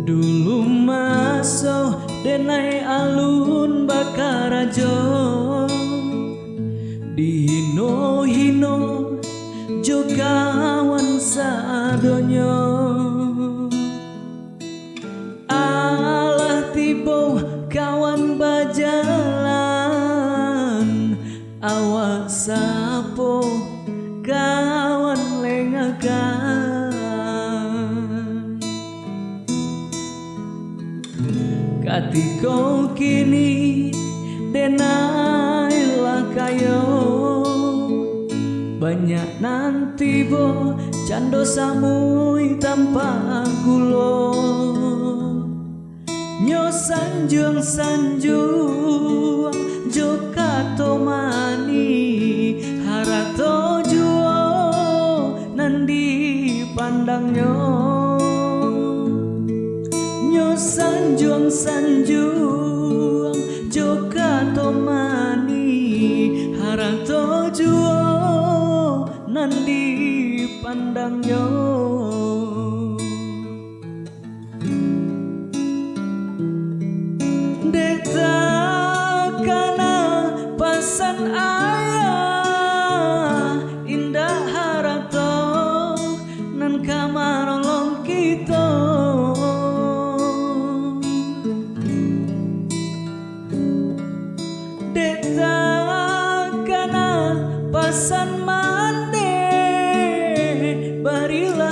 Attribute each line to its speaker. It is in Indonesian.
Speaker 1: Dulu maso denai alun bakarajo, dihino-hino jo kawan sadonyo. Alah tibo kawan bajalan, awak sapo kawan lengakan. Katiko kini denailah kayo, banyak nanti bo cando samui tanpa gulo. Nyo sanjung sanjung joka tomani harato juo nandi pandangnya. Nyo sanjung sanjung joka tomani harato juo nandi pandangnya. Detakana pasan ayah indah harato nan kamarolong kita. Detakana pasan mande barilah